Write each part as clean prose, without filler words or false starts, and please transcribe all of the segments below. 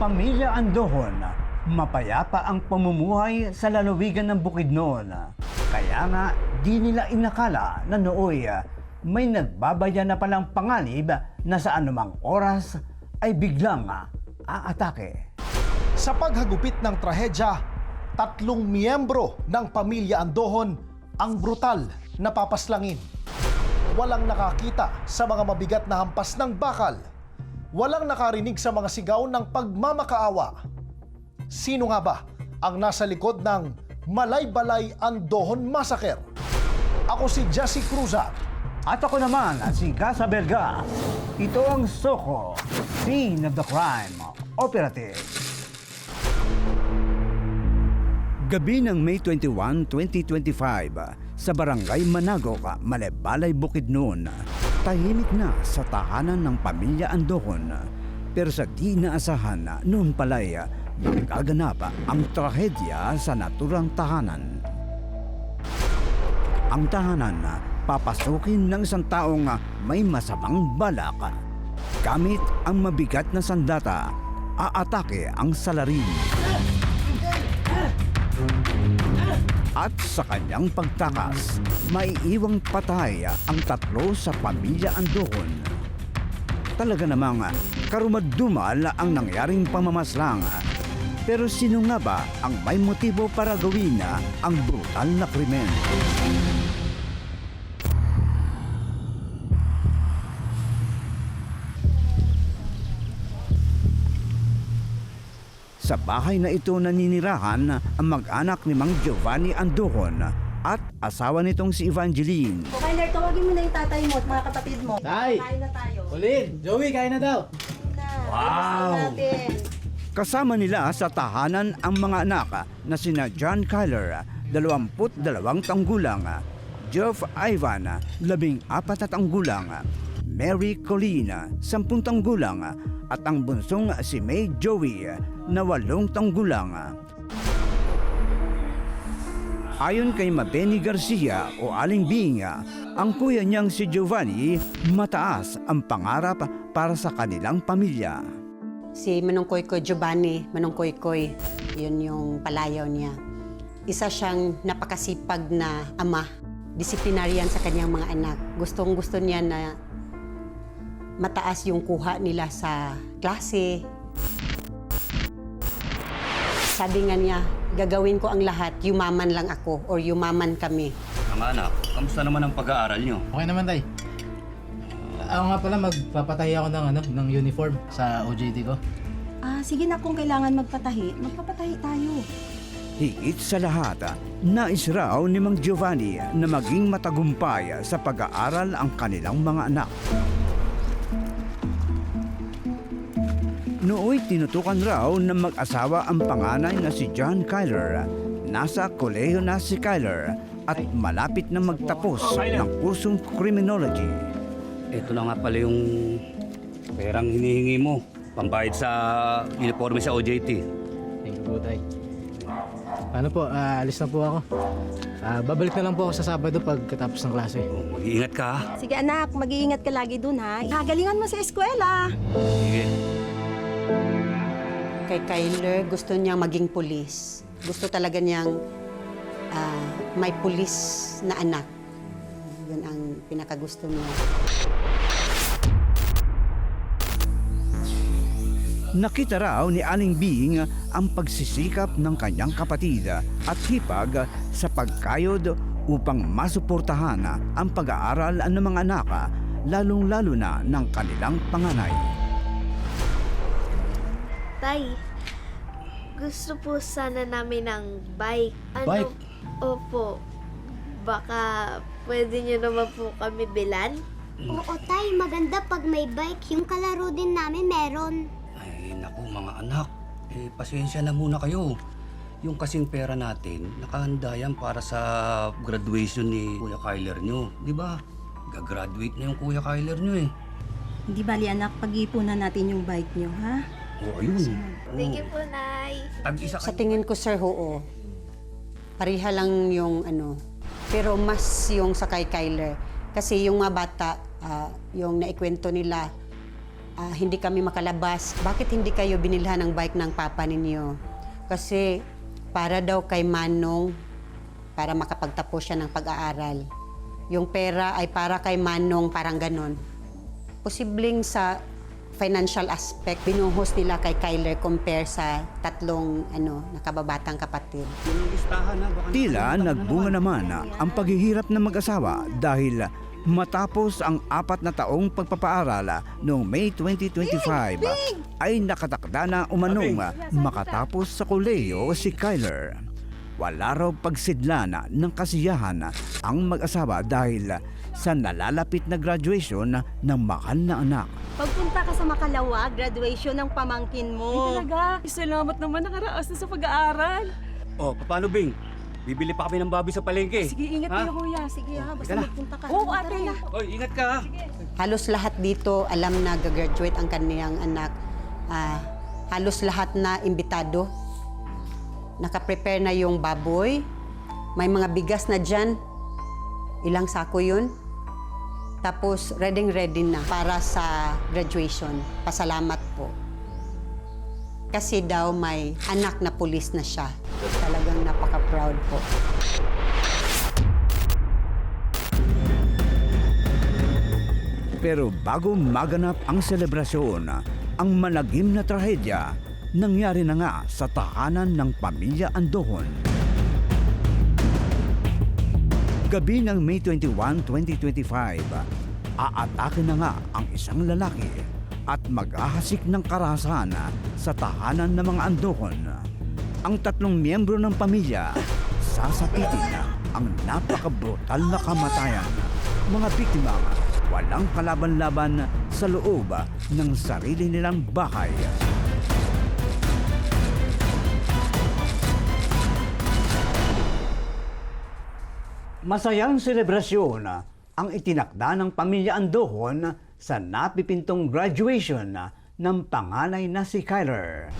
Pamilya Andohon, mapayapa ang pamumuhay sa lalawigan ng Bukidnon. Kaya nga, di nila inakala na nooy may nagbabaya na palang panganib na sa anumang oras ay biglang aatake. Sa paghagupit ng trahedya, 3 miyembro ng pamilya Andohon ang brutal na papaslangin. Walang nakakita sa mga mabigat na hampas ng bakal. Walang nakarinig sa mga sigaw ng pagmamakaawa. Sino nga ba ang nasa likod ng Malaybalay Andohon Massacre? Ako si Jesse Cruza. At ako naman si Gasa Belga. Ito ang Soko, Scene of the Crime Operative. Gabi ng May 21, 2025, sa Barangay Managok, Malaybalay, Bukidnon, tahimik na sa tahanan ng pamilya Andohon. Pero sa di naasahan noon pala'y magaganap ang trahedya sa naturang tahanan. Ang tahanan papasukin ng isang taong may masamang balak. Gamit ang mabigat na sandata, aatake ang salarin. At sa kanyang pagtakas, maiiwang patay ang 3 sa pamilya Andohon. Talaga namang karumaddumal ang nangyaring pamamaslang. Pero sino nga ba ang may motibo para gawin ang brutal na krimen? Sa bahay na ito naninirahan ang mag-anak ni Mang Giovanni Andohon at asawa nitong si Evangeline. Kyler, tawagin mo na yung tatay mo at mga kapatid mo. Tay! Kain na tayo. Colin! Joey, kain na daw! Wow! Natin. Kasama nila sa tahanan ang mga anak na sina John Kyler, 22 taong gulang, Geoff Ivan, 14 na taong gulang, Mary Colleen, 10 taong gulang, at ang bunsong si May Joey, na 8 taong gulang. Ayon kay Mabeni Garcia o Aling Bing, ang kuya niyang si Giovanni, mataas ang pangarap para sa kanilang pamilya. Si Manong Koykoy Giovanni, Manong Koykoy, yun yung palayaw niya. Isa siyang napakasipag na ama, disiplinaryan sa kanyang mga anak. Gustong-gusto niya na mataas yung kuha nila sa klase. Sabi nga niya, gagawin ko ang lahat, yumaman lang ako or yumaman kami. Mga anak, kamusta naman ang pag-aaral nyo? Okay naman, Tay. Ako nga pala, magpapatahi ako ng uniform sa OJT ko. Sige na, kung kailangan magpatahi tayo. Higit sa lahat, nais raw ni Mang Giovanni na maging matagumpay sa pag-aaral ang kanilang mga anak. Nooy tinutukan raw ng mag-asawa ang panganay na si John Kyler. Nasa kolehiyo na si Kyler at malapit na magtapos ng kursong criminology. Ito na nga pala yung perang hinihingi mo. Pambayad sa uniforme sa OJT. Thank you po, Tay. Paano po, alis na po ako. Babalik na lang po ako sa Sabado pagkatapos ng klase. Oh, mag-iingat ka ha. Sige anak, mag-iingat ka lagi dun ha. Kagalingan mo sa eskwela. Sige. Kay Kyler, gusto niyang maging pulis. Gusto talaga niyang may pulis na anak. Yun ang pinakagusto niya. Nakita raw ni Aling Bing ang pagsisikap ng kanyang kapatid at hipag sa pagkayod upang masuportahan ang pag-aaral ng mga anak, lalong-lalo na ng kanilang panganay. Tay, gusto po sana namin ng bike. Bike? Opo. Baka pwede nyo naman po kami bilan? Oo, Tay. Maganda pag may bike. Yung kalaro din namin meron. Ay, naku mga anak. Pasensya na muna kayo. Yung kasing pera natin, nakahanda yan para sa graduation ni Kuya Kyler nyo. Di ba? Gagraduate na yung Kuya Kyler nyo eh. Hindi bali anak, pag-iipunan natin yung bike nyo ha. O, ayun. Thank you po, Nay. Tag-isa Sa tingin ko, sir, oo. Pariha lang yung pero mas yung sa kay Kyler. Kasi yung mga bata, yung naikwento nila, hindi kami makalabas. Bakit hindi kayo binilhan ng bike ng papa ninyo? Kasi para daw kay Manong, para makapagtapos siya ng pag-aaral. Yung pera ay para kay Manong, parang ganon. Posibleng sa financial aspect, binuhos nila kay Kyler compare sa tatlong nakababatang kapatid. Yung listahan ha, baka Tila nakalimutan mo na nagbunga naman ang paghihirap ng mag-asawa dahil matapos ang 4 na taong pagpapaaral noong May 2025 ay nakatakda na umanong makatapos sa kolehiyo si Kyler. Wala raw pagsidlan ng kasiyahan ang mag-asawa dahil sa nalalapit na graduation ng mahal na anak. Pagpunta ka sa Makalawa, graduation ng pamangkin mo. Talaga, salamat naman nakaraos na sa pag-aaral. Oh, paano Bing? Bibili pa kami ng baboy sa palengke. Sige, ingat Ha? kayo kuya. Sige ha, basta Teka na. magpunta ka. Oo, Tara ate. na. Oy, ingat ka ha. Halos lahat dito alam na gagraduate ang kaniyang anak. Halos lahat na imbitado. Nakaprepare na yung baboy. May mga bigas na dyan. Ilang sako yun. Tapos ready na para sa graduation. Pasalamat po. Kasi daw may anak na pulis na siya. Talagang napaka-proud po. Pero bago maganap ang selebrasyon, ang malagim na trahedya nangyari na nga sa tahanan ng pamilya Andohon. Gabi ng May 21, 2025, aatake na nga ang isang lalaki at maghahasik ng karahasan sa tahanan ng mga Andohon. Ang 3 miyembro ng pamilya sasakitin ang napakabrutal na kamatayan. Mga biktima walang kalaban-laban sa loob ng sarili nilang bahay. Masayang selebrasyon ang itinakda ng pamilya Andohon sa napipintong graduation ng panganay na si Kyler.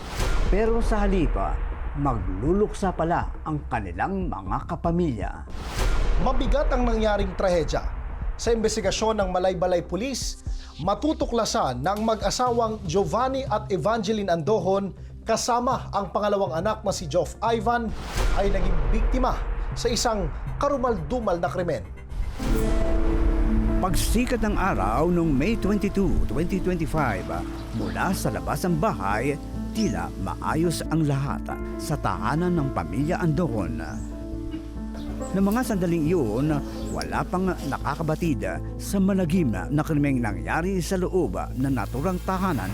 Pero sa halipa, magluluksa pala ang kanilang mga kapamilya. Mabigat ang nangyaring trahedya. Sa investigasyon ng Malaybalay Police, matutuklasan ng mag-asawang Giovanni at Evangeline Andohon kasama ang pangalawang anak na si Geoff Ivan ay naging biktima sa isang karumal-dumal na krimen. Pagsikat ng araw noong May 22, 2025, mula sa labas ng bahay, tila maayos ang lahat sa tahanan ng pamilya Andohon. Na mga sandaling iyon, wala pang nakakabatid sa malagim na krimeng nangyari sa loob ng naturang tahanan.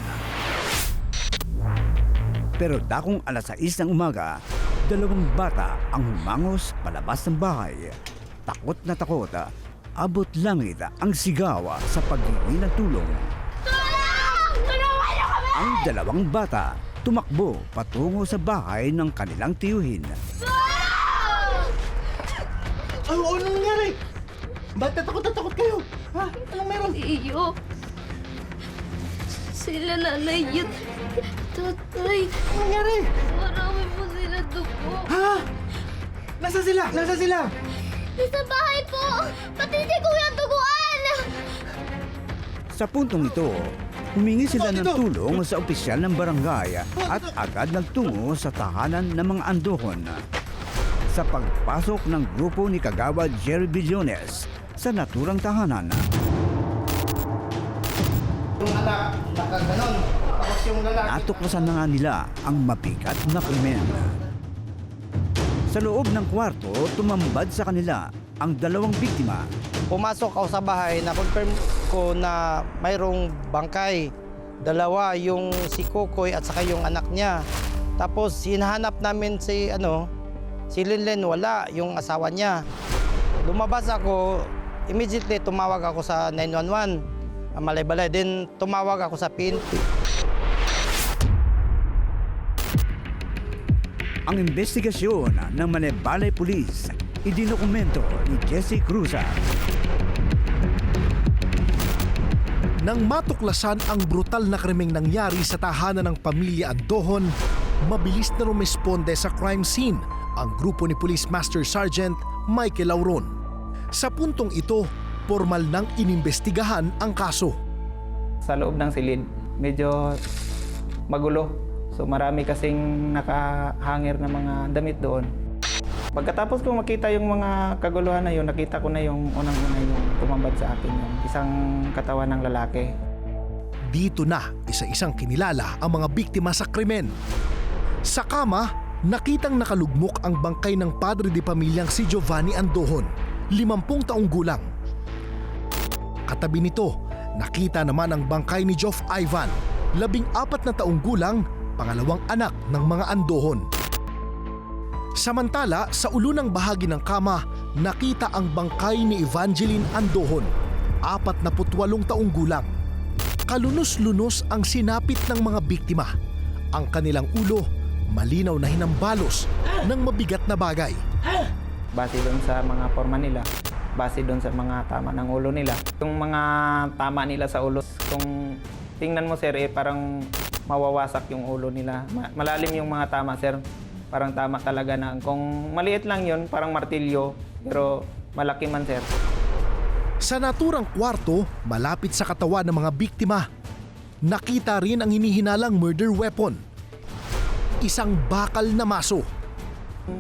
Pero dakong alas 6 ng umaga, 2 bata ang humangos palabas ng bahay. Takot na takot, abot langit ang sigaw sa paghingi ng tulong. Ang 2 bata tumakbo patungo sa bahay ng kanilang tiyuhin. Ano nangyari? Ba't natakot kayo? Ha? Anong meron? Iyo. Sila nanay at tatay. Anong nangyari? Marami po sila dugo. Ha? Nasaan sila? Nasaan sila? Sa bahay po! Pati si Kuya Duguan! Sa puntong ito, humingi sila ng tulong sa opisyal ng barangay at agad nagtungo sa tahanan ng mga Andohon. Sa pagpasok ng grupo ni Kagawad Jerry Billones sa naturang tahanan, Yung anak, nakaganon. Tapos yung lalaki. natuklasan na nga nila ang mabigat na krimen. Sa loob ng kwarto, tumambad sa kanila ang 2 biktima. Pumasok ako sa bahay, na-confirm ko na mayroong bangkay. 2, yung si Kokoy at saka yung anak niya. Tapos hinahanap namin si Linlen, wala, yung asawa niya. Lumabas ako, immediately tumawag ako sa 911, Malaybalay. Then tumawag ako sa PNP. Ang investigasyon ng Malaybalay Police idinukumento ni Jesse Cruza. Nang matuklasan ang brutal na krimeng nangyari sa tahanan ng pamilya Andohon, mabilis na rumisponde sa crime scene ang grupo ni Police Master Sergeant Michael Lauron. Sa puntong ito, formal nang inimbestigahan ang kaso. Sa loob ng silid, medyo magulo. So marami kasing nakahanger na mga damit doon. Pagkatapos kong makita yung mga kaguluhan na yun, nakita ko na yung unang-una yung tumambad sa akin, yung isang katawan ng lalaki. Dito na isa-isang kinilala ang mga biktima sa krimen. Sa kama, nakitang nakalugmok ang bangkay ng padre de pamilyang si Giovanni Andojon, 50 taong gulang. Katabi nito, nakita naman ang bangkay ni Joff Ivan, 14 na taong gulang, pangalawang anak ng mga Andojon. Samantala, sa ulunang bahagi ng kama, nakita ang bangkay ni Evangeline Andojon, 48 taong gulang. Kalunos-lunos ang sinapit ng mga biktima. Ang kanilang ulo, malinaw na hinambalos ng mabigat na bagay. Base doon sa mga forma nila, base doon sa mga tama ng ulo nila. Yung mga tama nila sa ulo, kung tingnan mo sir, parang mawawasak yung ulo nila. Malalim yung mga tama sir. Parang tama talaga na. Kung maliit lang yun, parang martilyo, pero malaki man sir. Sa naturang kwarto, malapit sa katawan ng mga biktima, nakita rin ang hinihinalang murder weapon. Isang bakal na maso.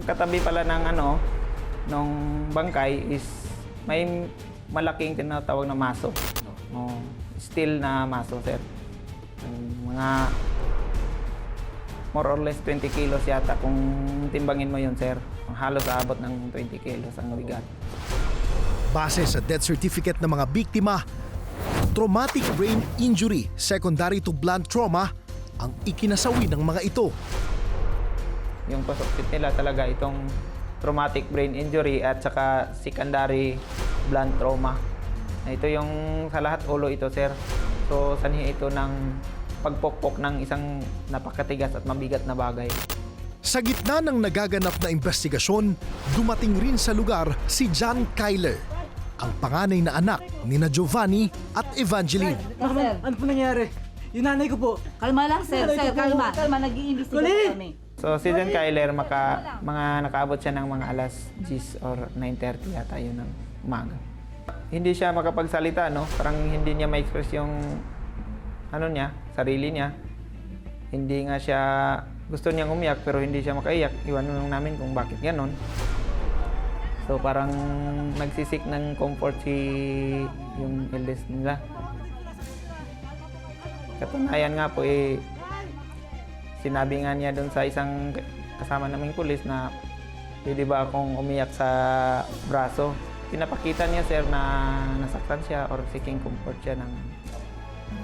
Katabi pala ng nung bangkay is may malaking tinatawag na maso. Steel na maso sir. Mga more or less 20 kilos yata kung timbangin mo yun, sir. Halos aabot ng 20 kilos ang bigat. Base sa death certificate ng mga biktima, traumatic brain injury secondary to blunt trauma ang ikinasawi ng mga ito. Yung cause nila talaga itong traumatic brain injury at saka secondary blunt trauma. Ito yung sa lahat ulo ito, sir. So sanhi ito ng pagpokpok ng isang napakatigas at mabigat na bagay. Sa gitna ng nagaganap na investigasyon, dumating rin sa lugar si John Kyler, ang panganay na anak ni na Giovanni at Evangeline. Ma'am, ano po nangyari? Yung nanay ko po. Kalma lang, sir. Sir, kalma. Kalma, nag-iimbestiga kami. So si John Kyler, mga nakaabot siya ng mga alas 10 or 9:30 yata yun ng umaga. Hindi siya makapagsalita, no? Parang hindi niya ma-express yung sarili niya. Hindi nga siya, gusto niyang umiyak pero hindi siya makaiyak. Iwan namin kung bakit ganon. So parang nagsisik ng comfort yung eldest nila. Katunayan nga po sinabi nga niya doon sa isang kasama naming pulis na pwede ba akong umiyak sa braso. Pinapakita niya sir na nasaktan siya or seeking comfort siya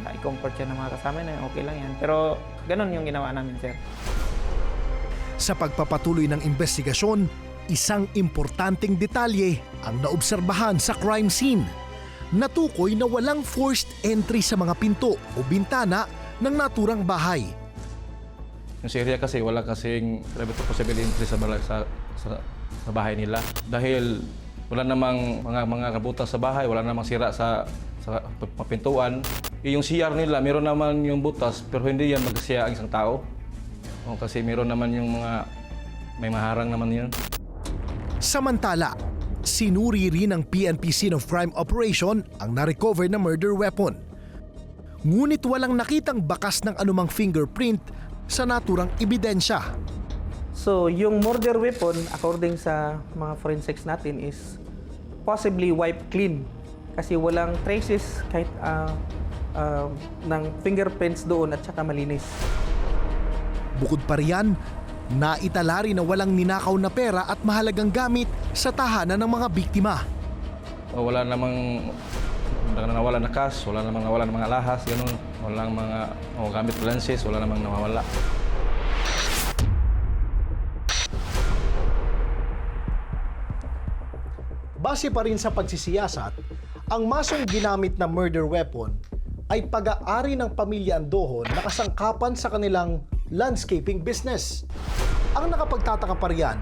i-comfort siya ng mga kasama na okay lang yan. Pero ganun yung ginawa namin, sir. Sa pagpapatuloy ng investigasyon, isang importanteng detalye ang naobserbahan sa crime scene. Natukoy na walang forced entry sa mga pinto o bintana ng naturang bahay. Yung area kasi wala kasing possible entry sa bahay nila. Dahil wala namang mga kabutas sa bahay, wala namang sira sa pintuan. Yung CR nila, meron naman yung butas, pero hindi yan magkasiya ang isang tao. Kasi meron naman yung may maharang naman yun. Samantala, sinuri rin ng PNP Scene of Crime Operation ang na-recover na murder weapon. Ngunit walang nakitang bakas ng anumang fingerprint sa naturang ebidensya. So, yung murder weapon, according sa mga forensics natin, is possibly wiped clean. Kasi walang traces kahit ng fingerprints doon at saka malinis. Bukod pa riyan, naitala rin na walang ninakaw na pera at mahalagang gamit sa tahanan ng mga biktima. Wala namang nawala na cash, wala namang nawala ng mga alahas, ganun. Walang mga gamit lenses, wala namang nawawala. Base pa rin sa pagsisiyasat, ang masong ginamit na murder weapon ay pag-aari ng pamilya Andojon na kasangkapan sa kanilang landscaping business. Ang nakapagtataka pa riyan,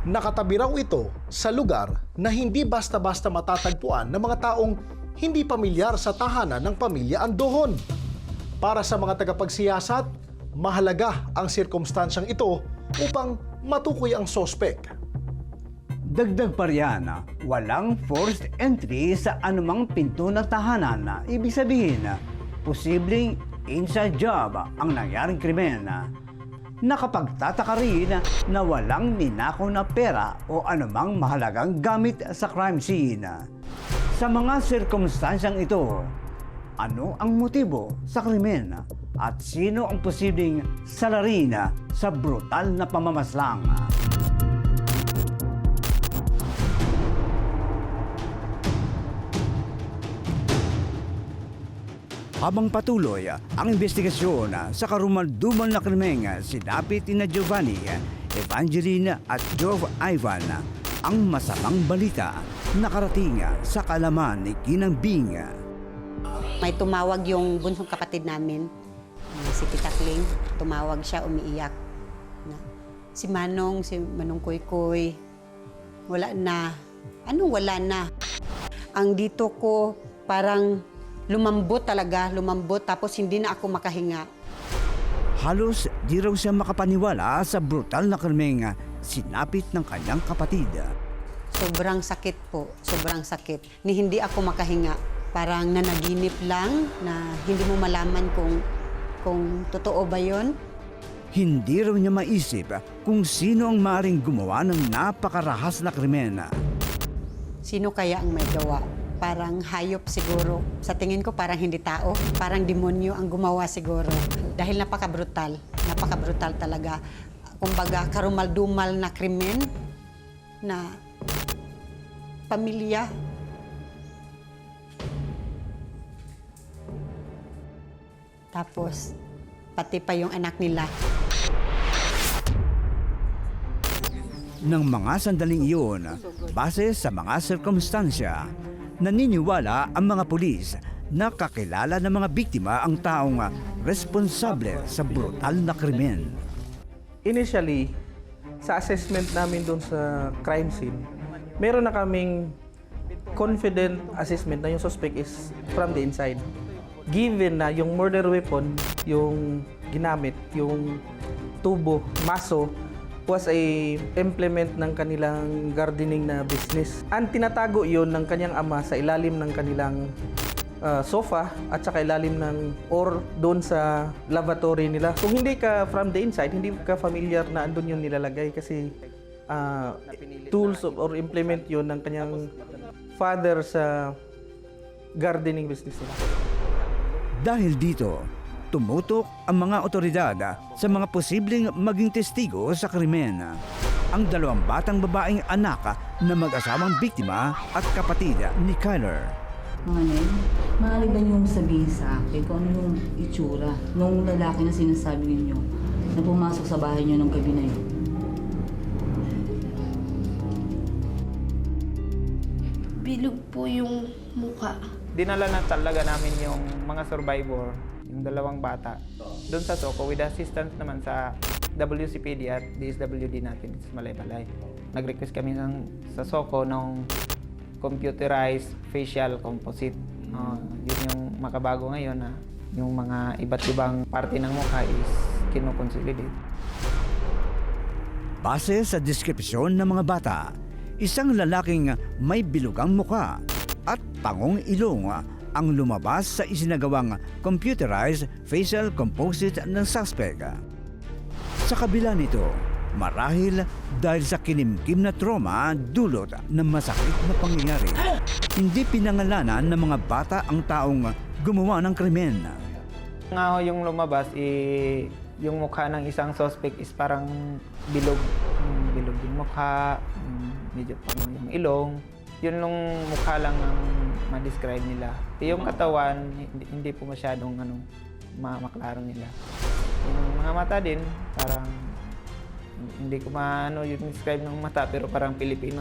nakatabi raw ito sa lugar na hindi basta-basta matatagpuan ng mga taong hindi pamilyar sa tahanan ng pamilya Andojon. Para sa mga tagapagsiyasat, mahalaga ang sirkumstansyang ito upang matukoy ang sospek. Dagdag pa riyan, walang forced entry sa anumang pinto ng tahanan. Ibig sabihin, posibleng inside job ang nangyaring krimen. Nakapagtataka rin na walang ninakaw na pera o anumang mahalagang gamit sa crime scene. Sa mga sirkumstansyang ito, ano ang motibo sa krimen at sino ang posibleng salarin sa brutal na pamamaslang? Habang patuloy ang investigasyon sa karumaldumal na krimeng sinapit ni Giovanni, Evangeline at Jove Ivan, ang masamang balita nakarating sa kaalaman ni Ginang Bing. May tumawag yung bunsong kapatid namin, si Tita Kling. Tumawag siya, umiiyak. Si Manong Koykoy, wala na. Anong wala na? Ang dito ko parang lumambot talaga, tapos hindi na ako makahinga. Halos di raw siya makapaniwala sa brutal na krimeng sinapit ng kanyang kapatid. Sobrang sakit po, sobrang sakit. Ni hindi ako makahinga. Parang nanaginip lang na hindi mo malaman kung totoo ba yon. Hindi raw niya maisip kung sino ang maaaring gumawa ng napakarahas na krimen. Sino kaya ang may gawa? Parang hayop siguro. Sa tingin ko parang hindi tao. Parang demonyo ang gumawa siguro. Dahil napaka-brutal. Napaka-brutal talaga. Kumbaga, karumal-dumal na krimen na pamilya. Tapos, pati pa yung anak nila. Ng mga sandaling iyon, base sa mga sirkumstansya, naniniwala ang mga pulis na kakilala ng mga biktima ang taong responsable sa brutal na krimen. Initially, sa assessment namin doon sa crime scene, meron na kaming confident assessment na yung suspect is from the inside. Given na yung murder weapon, yung ginamit, yung tubo, maso, was a implement ng kanilang gardening na business. Ang tinatago yon ng kanyang ama sa ilalim ng kanilang sofa at saka ilalim ng or doon sa lavatory nila. Kung hindi ka from the inside, hindi ka familiar na andun yung nilalagay kasi tools or implement yon ng kanyang father sa gardening business nila. Dahil dito, tumutok ang mga otoridad sa mga posibleng maging testigo sa krimen. Ang 2 batang babaeng anak na mag-asawang biktima at kapatid ni Kyler. Manay, maaari ba niyong sabihin sa akin kung ano yung itsura nung lalaki na sinasabi ninyo na pumasok sa bahay niyo ng gabi na yun? Bilog po yung mukha. Dinala na talaga namin yung mga survivor, yung 2 bata, doon sa SOCO with assistance naman sa WCPD at DSWD natin sa Malaybalay. Nag-request kami sa SOCO ng computerized facial composite. Yun yung makabago ngayon na yung mga iba't ibang parte ng mukha is kinoconsolidate. Base sa deskripsyon ng mga bata, isang lalaking may bilugang mukha at pangong ilong ang lumabas sa isinagawang computerized facial composite ng suspect. Sa kabila nito, marahil dahil sa kinimkim na trauma dulot ng masakit na pangyayari, hindi pinangalanan ng mga bata ang taong gumawa ng krimen. Nga yung lumabas, yung mukha ng isang suspect is parang bilog. Bilog yung mukha, medyo pang yung ilong. Yun yung mukha lang ang ma-describe nila. Yung katawan, hindi po masyadong maklaro nila. Yung mga mata din, parang hindi ko yung describe ng mata, pero parang Pilipino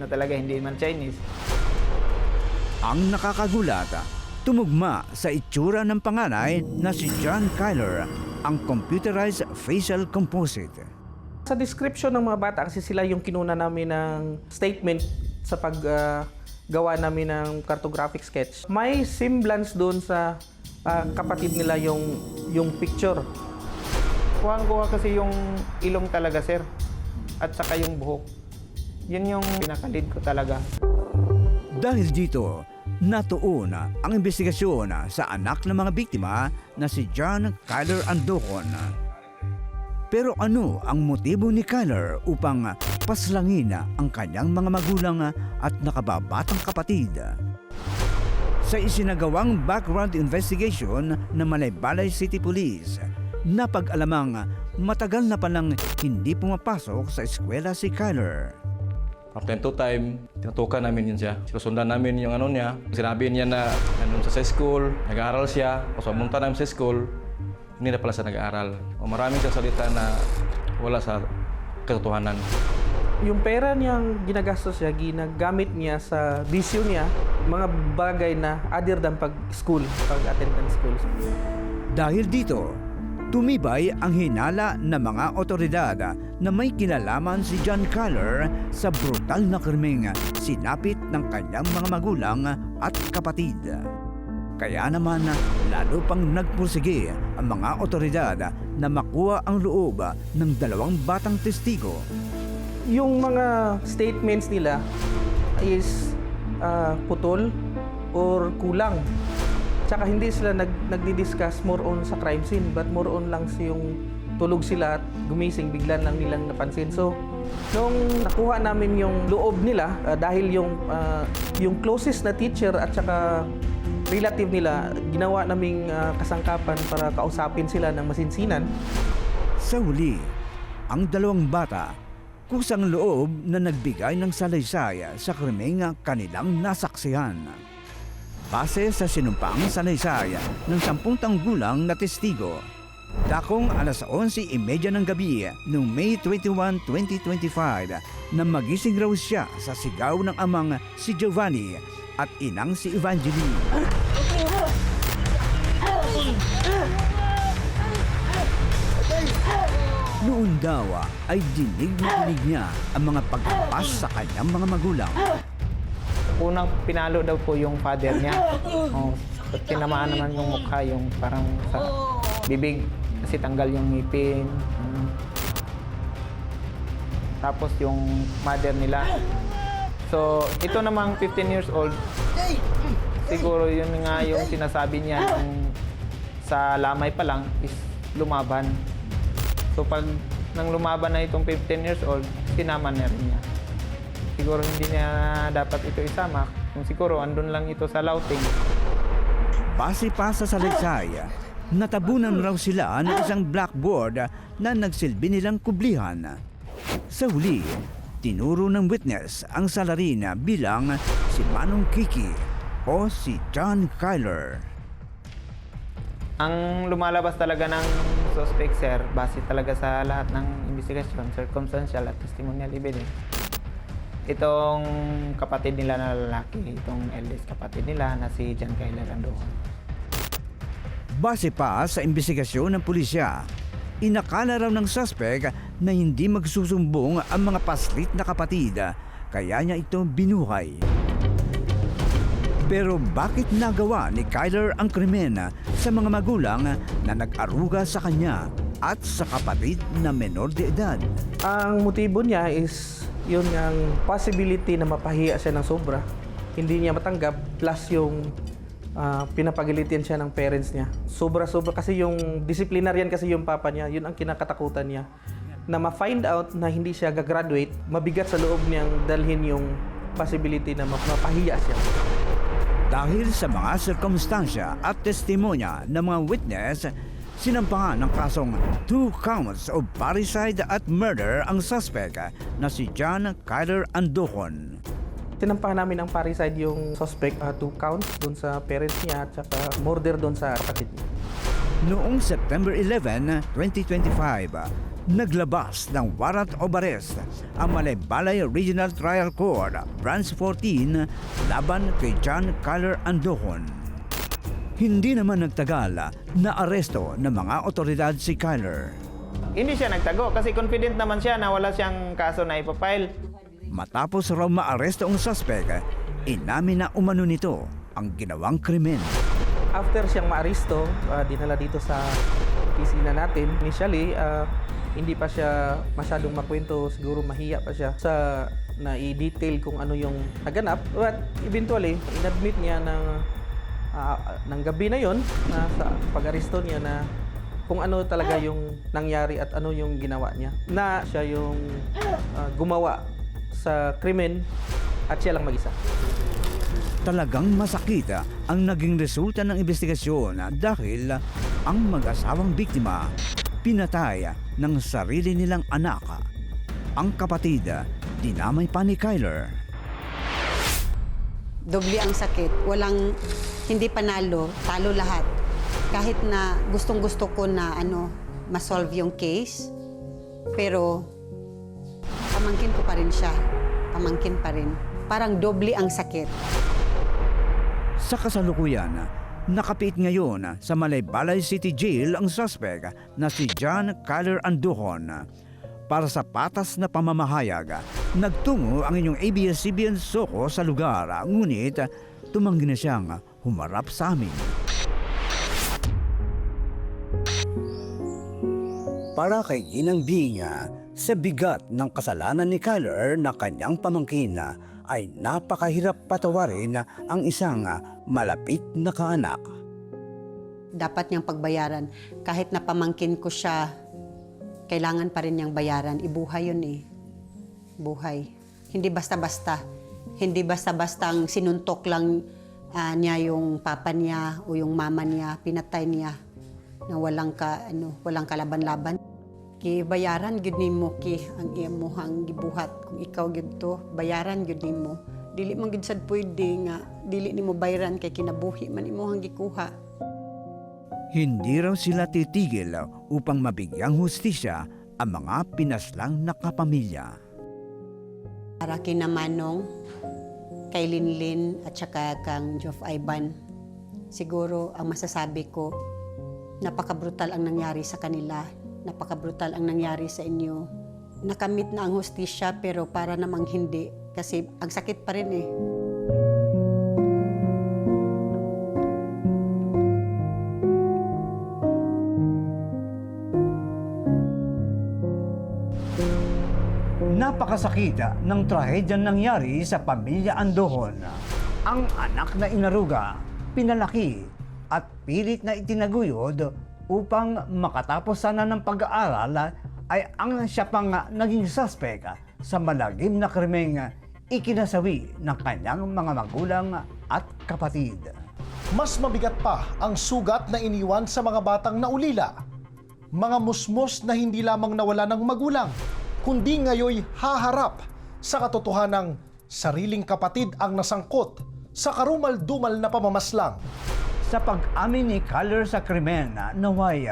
talaga, hindi man Chinese. Ang nakakagulat, tumugma sa itsura ng panganay na si John Kyler, ang computerized facial composite. Sa description ng mga bata, kasi sila yung kinuna namin ng statement sa paggawa namin ng cartographic sketch. May semblance doon sa kapatid nila yung picture. Kuha kasi yung ilong talaga, sir. At saka yung buhok. Yun yung pinakalid ko talaga. Dahil dito, Natuon ang investigasyon sa anak ng mga biktima na si John Kyler Andohon. Pero ano ang motibo ni Kyler upang paslangin ang kanyang mga magulang at nakababatang kapatid? Sa isinagawang background investigation ng Malaybalay City Police, napag-alamang matagal na palang hindi pumapasok sa eskwela si Kyler. From time to time, tinutukan namin yun siya. Sinusundan namin yung ano niya. Sinabi niya na nandun sa school, nag-aaral siya. Tapos pumunta namin sa school, hindi na pala siya nag-aaral. O maraming siyang salita na wala sa katotohanan. Yung pera niyang ginagastos niya, ginagamit niya sa bisyo niya, mga bagay na other than pag-school, pag-attendance school. Dahil dito, tumibay ang hinala ng mga otoridad na may kinalaman si John Kyler sa brutal na krimeng sinapit ng kanyang mga magulang at kapatid. Kaya naman, lalo pang nagpursige ang mga otoridad na makuha ang loob ng 2 batang testigo. Yung mga statements nila is putol or kulang. Tsaka hindi sila nagdi-discuss more on sa crime scene, but more on lang yung tulog sila at gumising, bigla lang nilang napansin. So, nung nakuha namin yung loob nila, dahil yung closest na teacher at saka relative nila, ginawa naming kasangkapan para kausapin sila ng masinsinan. Sa huli, ang 2 bata, kusang loob na nagbigay ng salaysay sa krimeng kanilang nasaksihan. Base sa sinumpang salaysay ng 10 gulang na testigo, dakong alas 11:30 ng gabi noong May 21, 2025 na magising raw siya sa sigaw ng amang si Giovanni at inang si Evangeline. Noon daw ay dinig na dinig niya ang mga pagkapas sa kanyang mga magulang. Unang pinalo daw po yung father niya. Tinamaan naman yung mukha, yung parang sa bibig kasi tanggal yung ngipin. Tapos yung mother nila. So, ito namang 15 years old, siguro yun nga yung sinasabi niya yung sa lamay pa lang is lumaban. So pag nang lumaban na itong 15 years old, sinama na rin niya. Siguro hindi niya dapat ito isama. Kung siguro andun lang ito sa lauting. Base pa sa salaysay, natabunan raw sila ng isang blackboard na nagsilbi nilang kublihan. Sa huli, tinuro ng witness ang salarin bilang si Manong Kiki o si John Kyler. Ang lumalabas talaga ng suspect, sir, base talaga sa lahat ng investigasyon, circumstantial at testimonial evidence. Itong kapatid nila na lalaki, itong eldest kapatid nila na si John Kyler Andohon. Base pa sa investigasyon ng pulisya, inakala raw ng suspect na hindi magsusumbong ang mga paslit na kapatid, kaya niya ito binuhay. Pero bakit nagawa ni Kyler ang krimen sa mga magulang na nag-aruga sa kanya at sa kapatid na menor de edad? Ang motibo niya is yun ang possibility na mapahiya siya ng sobra. Hindi niya matanggap, plus yung pinapagalitin siya ng parents niya. Sobra-sobra kasi yung disciplinarian kasi yung papa niya, yun ang kinakatakutan niya. Na ma-find out na hindi siya gagraduate, mabigat sa loob niyang dalhin yung possibility na mapahiya siya. Dahil sa mga sirkumstansya at testimonya ng mga witness, sinampahan ng kasong 2 counts of parricide at murder ang suspect na si John Kyler Andohon. Sinampahan namin ang parricide yung suspect, 2 counts doon sa parents niya at saka murder doon sa kapatid niya. Noong September 11, 2025, naglabas ng warrant of arrest ang Malaybalay Regional Trial Court, Branch 14, laban kay John Kyler Andohon. Hindi naman nagtagal na aresto ng mga otoridad si Kyler. Hindi siya nagtago kasi confident naman siya na wala siyang kaso na ipapile. Matapos raw maaresto ang suspect, inamin na umano nito ang ginawang krimen. After siyang maaresto, dinala dito sa opisina natin. Initially, hindi pa siya masyadong makwento, siguro mahiya pa siya. Sa na i-detail kung ano yung naganap. But eventually, inadmit niya ng gabi na yon na sa pag-aresto niya na kung ano talaga yung nangyari at ano yung ginawa niya. Na siya yung gumawa sa krimen at siya lang mag-isa. Talagang masakit ang naging resulta ng investigasyon dahil ang mag-asawang biktima pinatay ng sarili nilang anak. Ang kapatid, dinamay pa ni Kyler. Doble ang sakit. Hindi panalo, talo lahat. Kahit na gustong-gusto ko na ma-solve yung case, pero pamangkin ko pa rin siya. Pamangkin pa rin. Parang doble ang sakit. Sa kasalukuyan, nakapit ngayon sa Malaybalay City Jail ang suspect na si John Kyler Andujon. Para sa patas na pamamahayag, nagtungo ang inyong ABS-CBN Soko sa lugar, ngunit tumanggi na siyang humarap sa amin. Para kay Ginang Binga, sa bigat ng kasalanan ni Kyler na kanyang pamangkin, ay napakahirap patawarin ang isang malapit na kaanak. Dapat niyang pagbayaran. Kahit na pamangkin ko siya, kailangan pa rin niyang bayaran. Ibuhay yun eh. Buhay. Hindi basta-basta. Hindi basta-bastang sinuntok lang niya yung papa niya o yung mama niya, pinatay niya na walang kalaban-laban. Bayaran gyud nimo ang imong gibuhat. Kung ikaw gyud to, bayaran gyud nimo. Dili man gyud sad pwede nga dili nimo bayaran kay kinabuhi man imong gikuha. Hindi raw sila titigil upang mabigyang hustisya ang mga pinaslang na kapamilya. Para kina Manong, kay Linlin at saka kang Joff Ivan, siguro ang masasabi ko, napaka-brutal ang nangyari sa kanila. Napaka-brutal ang nangyari sa inyo. Nakamit na ang hustisya pero para namang hindi kasi ang sakit pa rin eh. Napakasakit ng trahedyang nangyari sa pamilya Andujon. Ang anak na inaruga, pinalaki at pilit na itinaguyod upang makatapos sana ng pag-aaral ay ang siya pang naging suspect sa malagim na krimeng ikinasawi ng kanyang mga magulang at kapatid. Mas mabigat pa ang sugat na iniwan sa mga batang naulila. Mga musmos na hindi lamang nawala ng magulang, kundi ngayoy haharap sa katotohanang sariling kapatid ang nasangkot sa karumal-dumal na pamamaslang. Sa pag-amin ni Kyler sa krimen, naway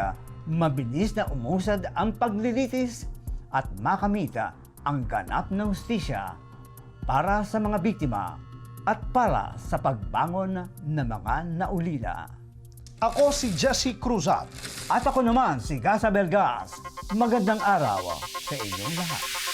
mabilis na umusad ang paglilitis at makamita ang ganap na hustisya para sa mga biktima at para sa pagbangon ng mga naulila. Ako si Jesse Cruzat. At ako naman si Gasa Belgas. Magandang araw sa inyong lahat.